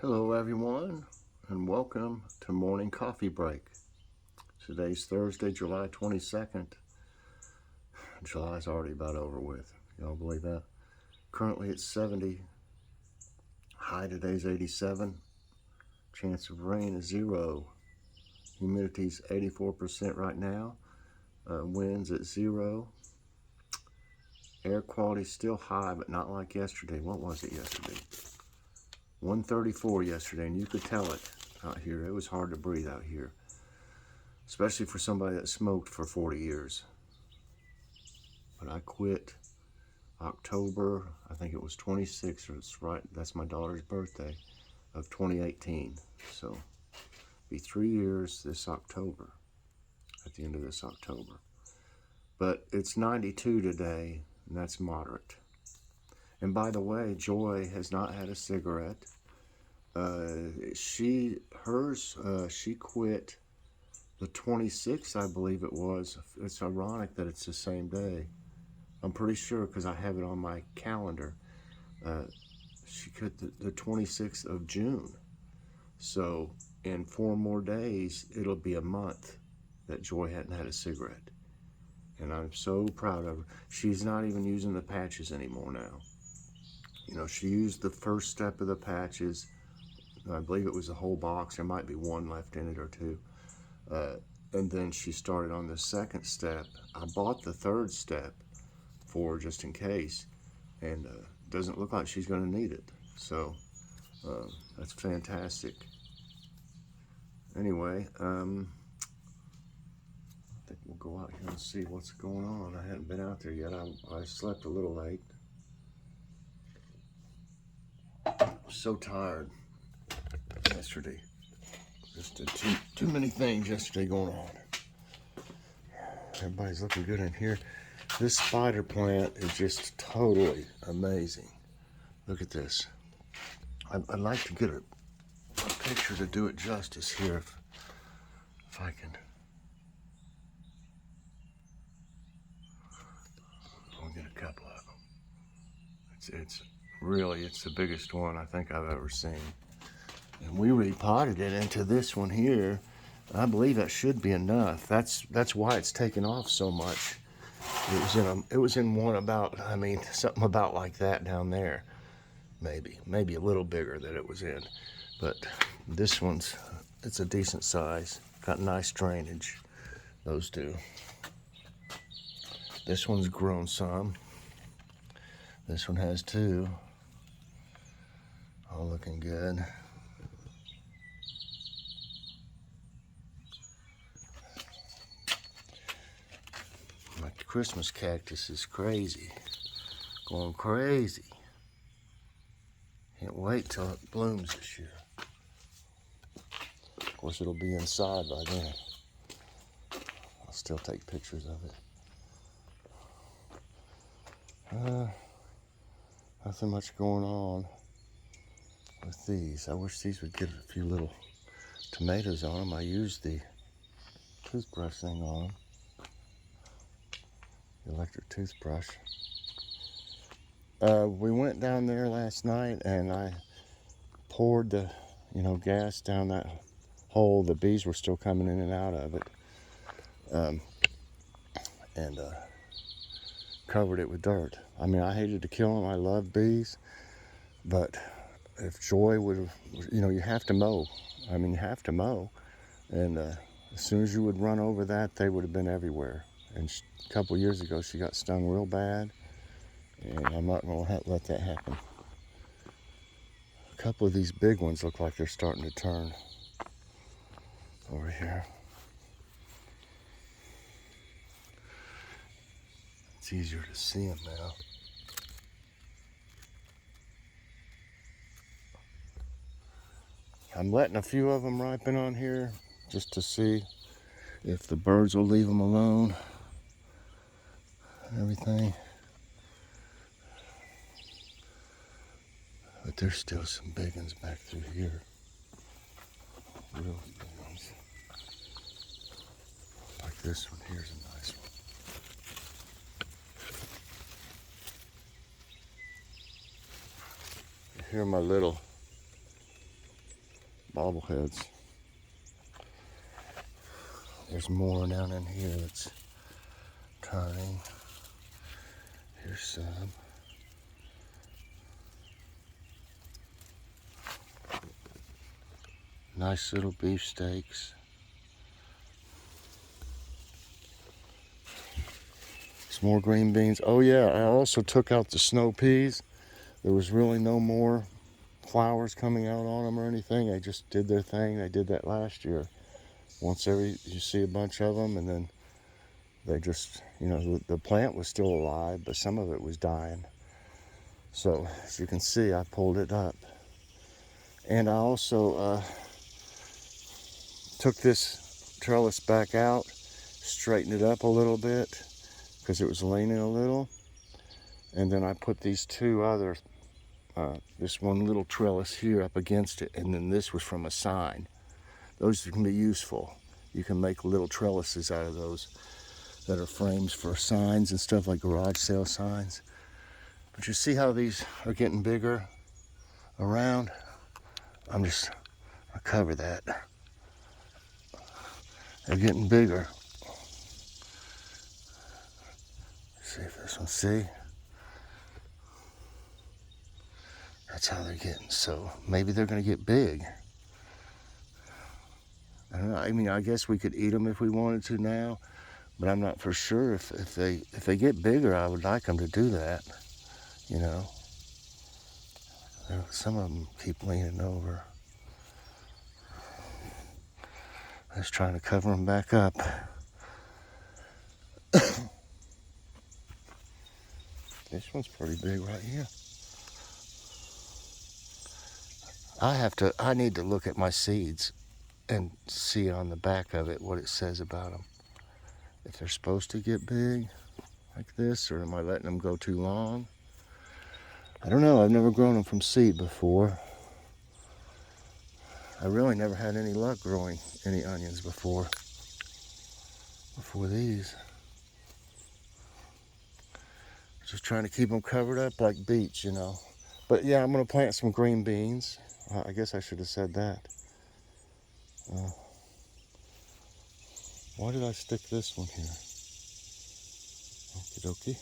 Hello everyone, and welcome to Morning Coffee Break. Today's Thursday, July 22nd. July's already about over with. Y'all believe that? Currently it's 70. High today's 87. Chance of rain is 0. Humidity's 84% right now. Winds at 0. Air quality's still high, but not like yesterday. What was it yesterday? 134 yesterday, and you could tell it out here. It was hard to breathe out here, especially for somebody that smoked for 40 years. But I quit October, I think it was 26, or it's right, that's my daughter's birthday, of 2018. So be 3 years this October, at the end of this October. But it's 92 today, and that's moderate. And by the way, Joy has not had a cigarette. She quit the 26th, I believe it was. It's ironic that it's the same day. I'm pretty sure because I have it on my calendar. She quit the 26th of June. So in 4 more days, it'll be a month that Joy hadn't had a cigarette. And I'm so proud of her. She's not even using the patches anymore now. You know, she used the first step of the patches. I believe it was a whole box. There might be one left in it or two. And then she started on the second step. I bought the third step for just in case. And doesn't look like she's going to need it. So that's fantastic. Anyway, I think we'll go out here and see what's going on. I hadn't been out there yet. I slept a little late. So tired yesterday. Just did too many things yesterday going on. Everybody's looking good in here. This spider plant is just totally amazing. Look at this. I'd like to get a picture to do it justice here if I can. I'll get a couple of them. It's the biggest one I think I've ever seen. And we repotted it into this one here. I believe that should be enough. That's why it's taken off so much. It was in one about, something about like that down there. Maybe a little bigger that it was in. But this it's a decent size. Got nice drainage. Those do. This one's grown some. This one has 2. All looking good. My Christmas cactus is crazy. Going crazy. Can't wait till it blooms this year. Of course, it'll be inside by then. I'll still take pictures of it. Nothing much going on with these. I wish these would get a few little tomatoes on them. I used the toothbrush thing on them. The electric toothbrush. We went down there last night and I poured the gas down that hole. The bees were still coming in and out of it. And covered it with dirt. I hated to kill them. I love bees. But if Joy would have, you have to mow. You have to mow. And as soon as you would run over that, they would have been everywhere. And a couple years ago, she got stung real bad. And I'm not going to let that happen. A couple of these big ones look like they're starting to turn over here. It's easier to see them now. I'm letting a few of them ripen on here just to see if the birds will leave them alone and everything. But there's still some big ones back through here. Really big ones. Like this one here's a nice one. You hear my little bobbleheads. There's more down in here that's turning. Here's some. Nice little beefsteaks. Some more green beans. Oh yeah, I also took out the snow peas. There was really no more flowers coming out on them or anything. They just did their thing. They did that last year. You see a bunch of them, and then they just, the plant was still alive, but some of it was dying. So as you can see, I pulled it up. And I also took this trellis back out, straightened it up a little bit because it was leaning a little. And then I put these two other, this one little trellis here up against it, and then this was from a sign. Those can be useful. You can make little trellises out of those that are frames for signs and stuff, like garage sale signs. But you see how these are getting bigger around? I'll cover that. They're getting bigger. See if this one, see? That's how they're getting. So maybe they're gonna get big. I don't know. I mean, I guess we could eat them if we wanted to now, but I'm not for sure if they get bigger. I would like them to do that. Some of them keep leaning over. I was trying to cover them back up. This one's pretty big right here. I need to look at my seeds and see on the back of it what it says about them. If they're supposed to get big like this, or am I letting them go too long? I don't know. I've never grown them from seed before. I really never had any luck growing any onions before these. Just trying to keep them covered up like beets, But yeah, I'm going to plant some green beans. I guess I should have said that. Why did I stick this one here? Okie dokie.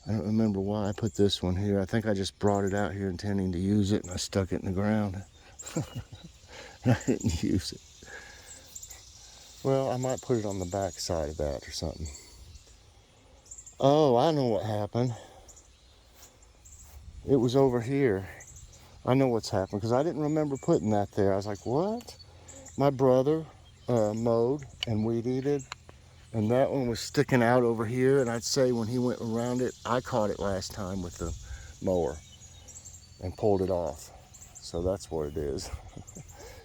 I don't remember why I put this one here. I think I just brought it out here intending to use it, and I stuck it in the ground. And I didn't use it. Well, I might put it on the back side of that or something. Oh, I know what happened. It was over here. I know what's happened because I didn't remember putting that there. I was like, what? My brother mowed and weed-eated, and that one was sticking out over here, and I'd say when he went around it, I caught it last time with the mower and pulled it off. So that's what it is.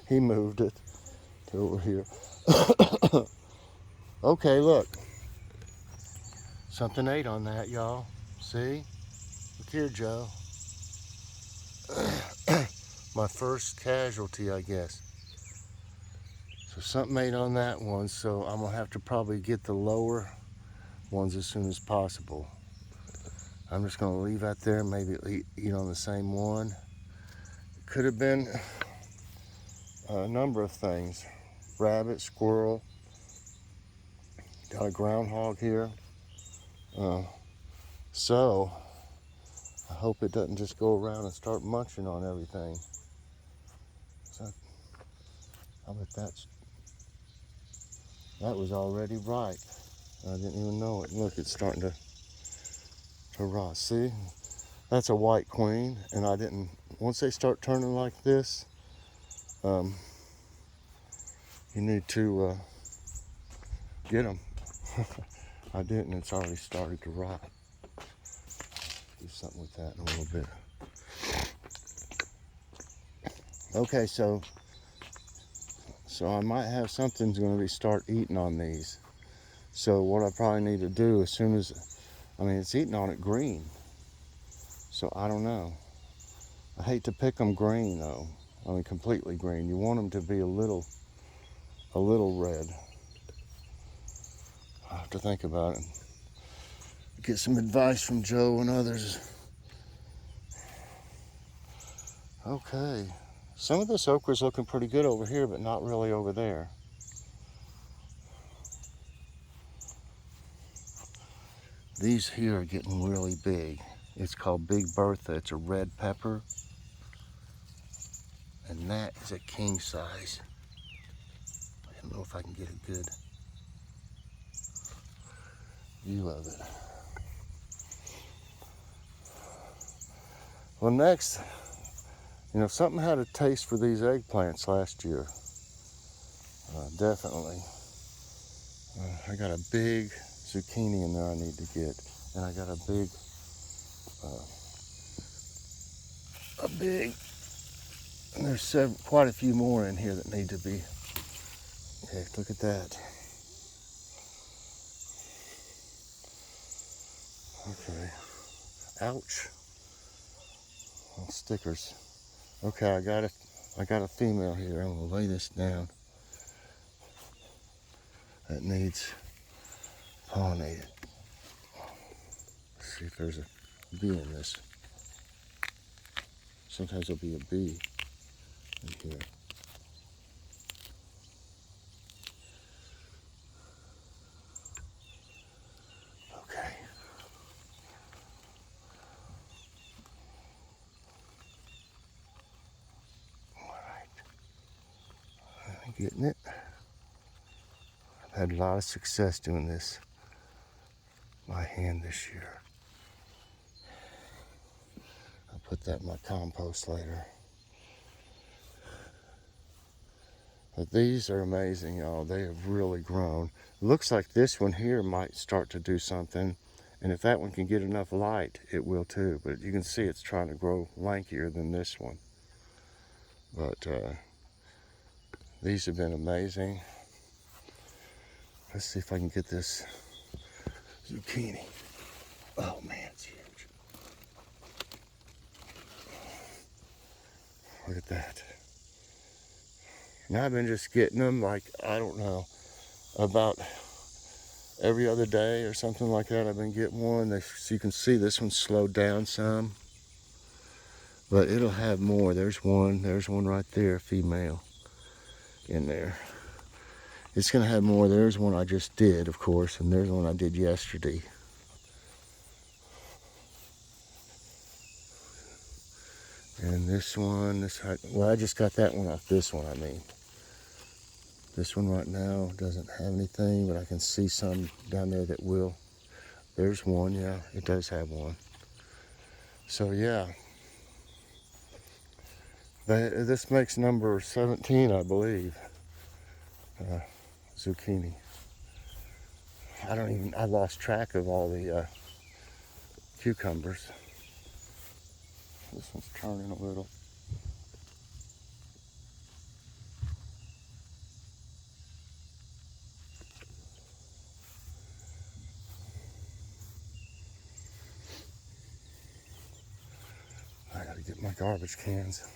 He moved it to over here. Okay, look. Something ate on that, y'all. See? Look here, Joe. My first casualty, I guess. So something ate on that one, so I'm gonna have to probably get the lower ones as soon as possible. I'm just gonna leave that there, maybe eat on the same one. It could have been a number of things. Rabbit, squirrel, got a groundhog here. So I hope it doesn't just go around and start munching on everything. I bet that was already ripe. I didn't even know it. Look, it's starting to rot. See? That's a white queen, and I didn't, once they start turning like this, you need to get them. I didn't, it's already started to rot. Do something with that in a little bit. Okay, so I might have something's going to start eating on these. So what I probably need to do as soon as, it's eating on it green. So I don't know. I hate to pick them green though. Completely green. You want them to be a little red. I have to think about it. Get some advice from Joe and others. Okay, some of this okra is looking pretty good over here, but not really over there. These here are getting really big. It's called Big Bertha. It's a red pepper. And that is a king size. I don't know if I can get a good view of it. Well, next, if something had a taste for these eggplants last year, definitely. I got a big zucchini in there I need to get. And I got a big, and there's quite a few more in here that need to be. Okay, look at that. Okay, ouch. Oh, stickers. Okay, I got a female here. I'm gonna lay this down. That needs pollinated. Let's see if there's a bee in this. Sometimes there'll be a bee in here. Okay. All right. I'm getting it. I've had a lot of success doing this by hand this year. I'll put that in my compost later. But these are amazing, y'all. They have really grown. It looks like this one here might start to do something. And if that one can get enough light, it will too. But you can see it's trying to grow lankier than this one. But these have been amazing. Let's see if I can get this zucchini. Oh man, it's huge. Look at that. And I've been just getting them like, I don't know, about every other day or something like that. I've been getting one. So you can see this one slowed down some. But it'll have more. There's one right there, female in there. It's gonna have more. There's one I just did, of course, and there's one I did yesterday. And this one, I just got that one off this one, I mean. This one right now doesn't have anything, but I can see some down there that will. There's one, yeah, it does have one. So yeah, this makes number 17, I believe, zucchini. I lost track of all the cucumbers. This one's turning a little. I gotta get my garbage cans.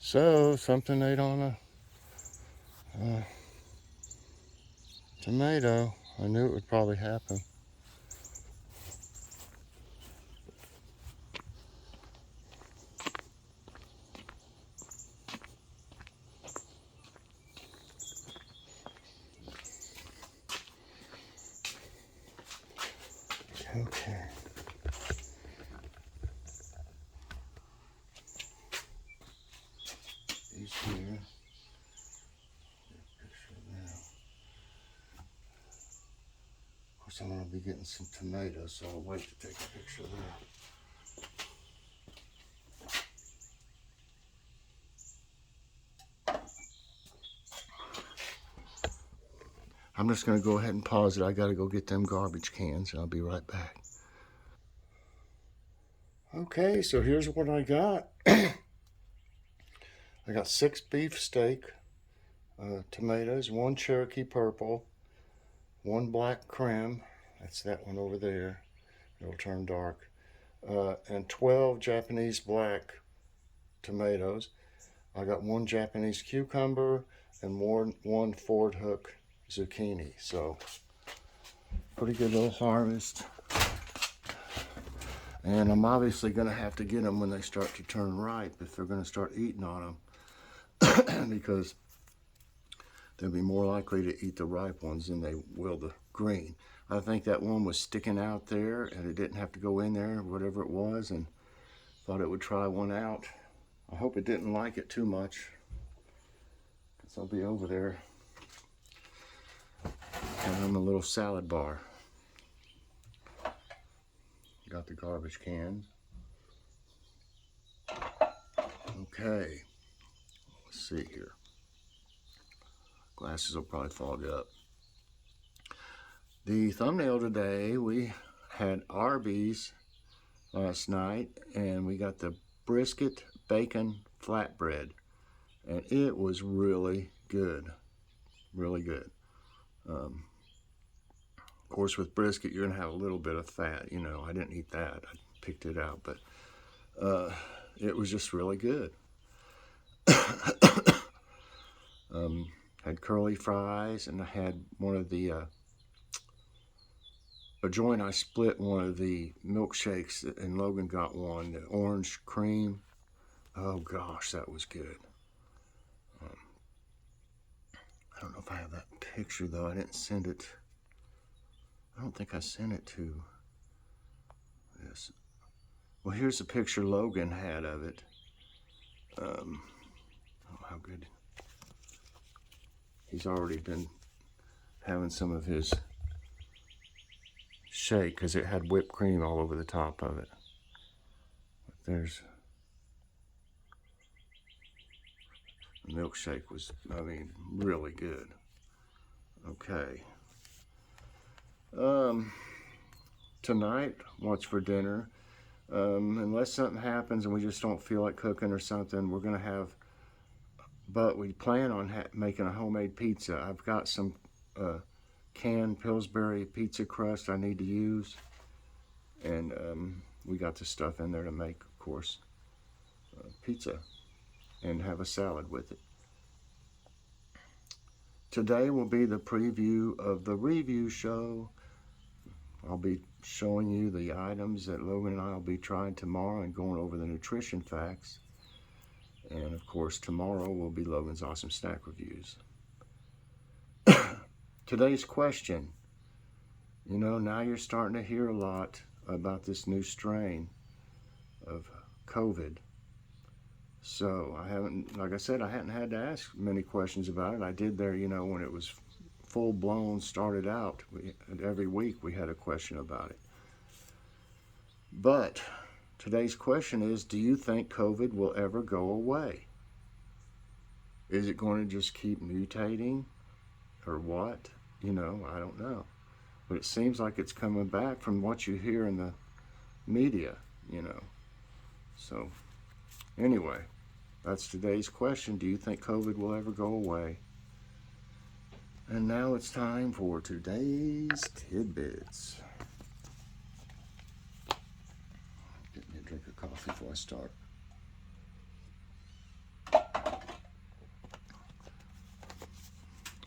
So, something ate on a tomato. I knew it would probably happen. Okay. These here. Of course, I'm going to be getting some tomatoes, so I'll wait to take a picture of that. I'm just going to go ahead and pause it. I got to go get them garbage cans, and I'll be right back. Okay, so here's what I got. I got 6 beef steak tomatoes, 1 Cherokee purple, 1 black creme. That's that one over there. It'll turn dark. And 12 Japanese black tomatoes. I got 1 Japanese cucumber and 1 Ford Hook zucchini. So Pretty good little harvest. And I'm obviously going to have to get them when they start to turn ripe if they're going to start eating on them. Because they'll be more likely to eat the ripe ones than they will the green. I think that one was sticking out there and it didn't have to go in there, whatever it was, and thought it would try one out. I hope it didn't like it too much, because I'll be over there having a little salad bar. Got the garbage can. Okay, let's see here. Glasses will probably fog up. The thumbnail today, we had Arby's last night, and we got the brisket bacon flatbread, and it was really good. Really good. Of course, with brisket, you're gonna have a little bit of fat. You know, I didn't eat that. I picked it out, but it was just really good. Had curly fries, and I had one of the a joint. I split one of the milkshakes, and Logan got one, the orange cream. Oh gosh, that was good. I don't know if I have that picture though. I didn't send it. I don't think I sent it to this. Well, here's a picture Logan had of it. Oh, how good. He's already been having some of his shake because it had whipped cream all over the top of it. But there's the milkshake was, I mean, really good. Okay. Tonight, what's for dinner? Unless something happens and we just don't feel like cooking or something, we're gonna have, but we plan on making a homemade pizza. I've got some canned Pillsbury pizza crust I need to use, and we got the stuff in there to make, of course, pizza and have a salad with it. Today will be the preview of the review show. I'll be showing you the items that Logan and I will be trying tomorrow and going over the nutrition facts. And of course, tomorrow will be Logan's awesome snack reviews. Today's question. You know, now you're starting to hear a lot about this new strain of COVID. So I haven't, like I said, I hadn't had to ask many questions about it. I did there, you know, when it was full blown, started out. Every week we had a question about it. But today's question is, do you think COVID will ever go away? Is it going to just keep mutating or what? You know, I don't know. But it seems like it's coming back from what you hear in the media, you know. So anyway, that's today's question. Do you think COVID will ever go away? And now it's time for today's tidbits. Get me a drink of coffee before I start.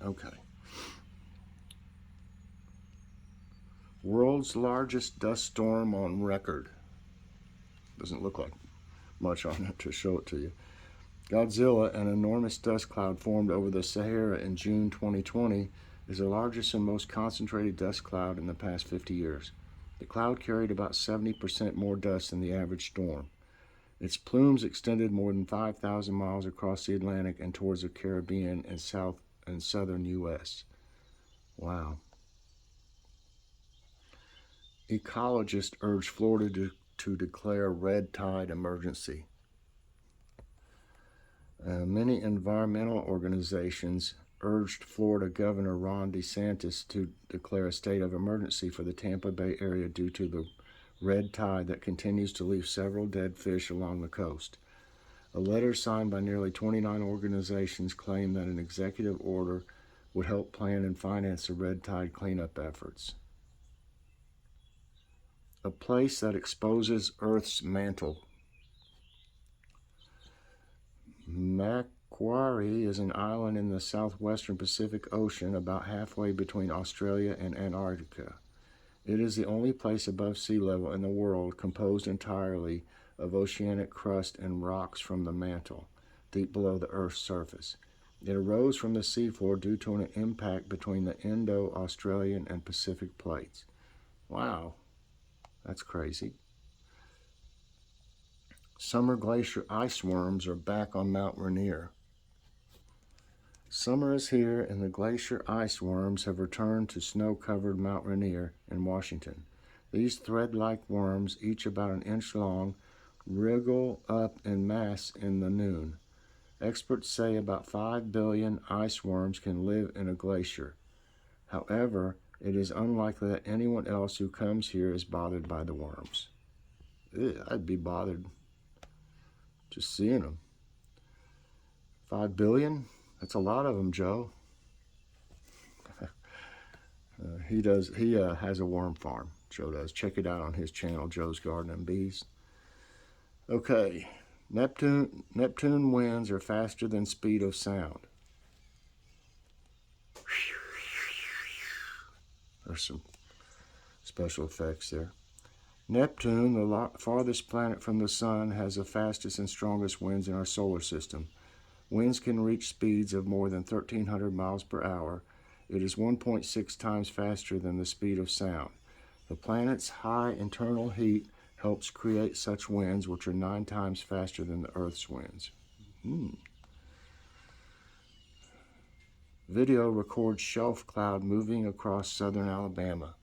Okay. World's largest dust storm on record. Doesn't look like much on it to show it to you. Godzilla, an enormous dust cloud formed over the Sahara in June 2020, is the largest and most concentrated dust cloud in the past 50 years. The cloud carried about 70% more dust than the average storm. Its plumes extended more than 5,000 miles across the Atlantic and towards the Caribbean and south and southern U.S. Wow. Ecologists urge Florida to declare red tide emergency. Many environmental organizations urged Florida Governor Ron DeSantis to declare a state of emergency for the Tampa Bay area due to the red tide that continues to leave several dead fish along the coast. A letter signed by nearly 29 organizations claimed that an executive order would help plan and finance the red tide cleanup efforts. A place that exposes Earth's mantle. Macquarie is an island in the southwestern Pacific Ocean, about halfway between Australia and Antarctica. It is the only place above sea level in the world composed entirely of oceanic crust and rocks from the mantle, deep below the Earth's surface. It arose from the seafloor due to an impact between the Indo-Australian and Pacific plates. Wow, that's crazy. Summer glacier ice worms are back on Mount Rainier. Summer is here and the glacier ice worms have returned to snow-covered Mount Rainier in Washington. These thread-like worms, each about an inch long, wriggle up en masse in the noon. Experts say about 5 billion ice worms can live in a glacier. However, it is unlikely that anyone else who comes here is bothered by the worms. I'd be bothered just seeing them. 5 billion? That's a lot of them, Joe. He has a worm farm. Joe does. Check it out on his channel, Joe's Garden and Bees. Okay, Neptune winds are faster than speed of sound. There's some special effects there. Neptune, the farthest planet from the sun, has the fastest and strongest winds in our solar system. Winds can reach speeds of more than 1,300 miles per hour. It is 1.6 times faster than the speed of sound. The planet's high internal heat helps create such winds, which are 9 times faster than the Earth's winds. Video records shelf cloud moving across southern Alabama.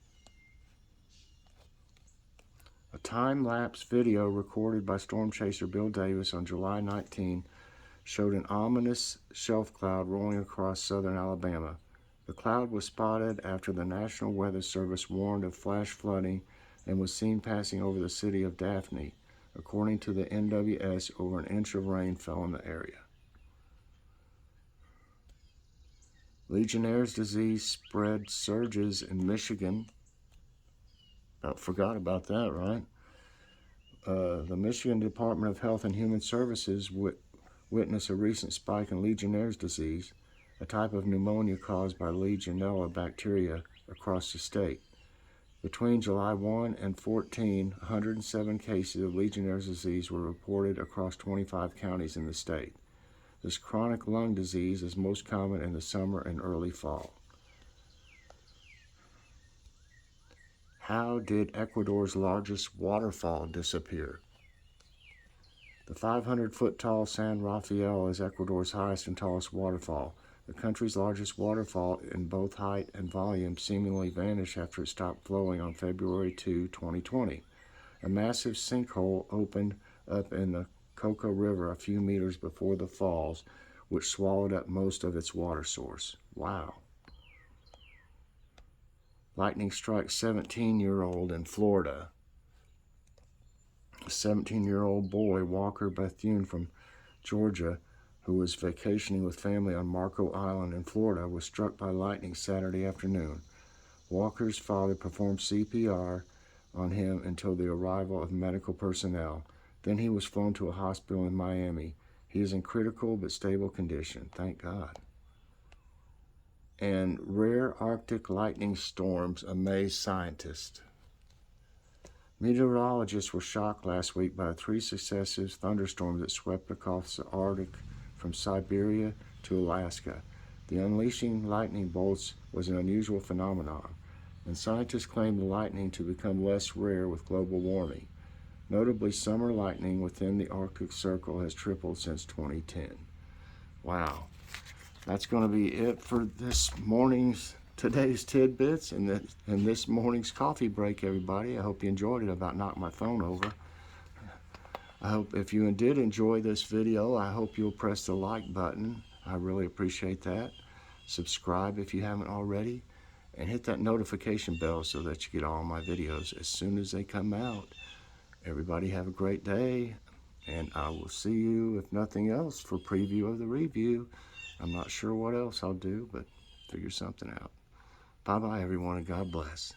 A time-lapse video recorded by storm chaser Bill Davis on July 19 showed an ominous shelf cloud rolling across southern Alabama. The cloud was spotted after the National Weather Service warned of flash flooding and was seen passing over the city of Daphne. According to the NWS, over an inch of rain fell in the area. Legionnaire's disease spread surges in Michigan. Forgot about that, right? The Michigan Department of Health and Human Services witnessed a recent spike in Legionnaire's disease, a type of pneumonia caused by Legionella bacteria, across the state. Between July 1 and 14, 107 cases of Legionnaire's disease were reported across 25 counties in the state. This chronic lung disease is most common in the summer and early fall. How did Ecuador's largest waterfall disappear? The 500-foot-tall San Rafael is Ecuador's highest and tallest waterfall. The country's largest waterfall in both height and volume seemingly vanished after it stopped flowing on February 2, 2020. A massive sinkhole opened up in the Coca River a few meters before the falls, which swallowed up most of its water source. Wow. Lightning strikes 17-year-old in Florida. A 17-year-old boy, Walker Bethune from Georgia, who was vacationing with family on Marco Island in Florida, was struck by lightning Saturday afternoon. Walker's father performed CPR on him until the arrival of medical personnel. Then he was flown to a hospital in Miami. He is in critical but stable condition, thank God. And rare Arctic lightning storms amaze scientists. Meteorologists were shocked last week by 3 successive thunderstorms that swept across the Arctic from Siberia to Alaska. The unleashing lightning bolts was an unusual phenomenon, and scientists claim the lightning to become less rare with global warming. Notably, summer lightning within the Arctic Circle has tripled since 2010. Wow. That's going to be it for today's tidbits and this morning's coffee break, everybody. I hope you enjoyed it. I about knocked my phone over. I hope if you did enjoy this video, I hope you'll press the like button. I really appreciate that. Subscribe if you haven't already, and hit that notification bell so that you get all my videos as soon as they come out. Everybody have a great day, and I will see you, if nothing else, for preview of the review. I'm not sure what else I'll do, but figure something out. Bye-bye, everyone, and God bless.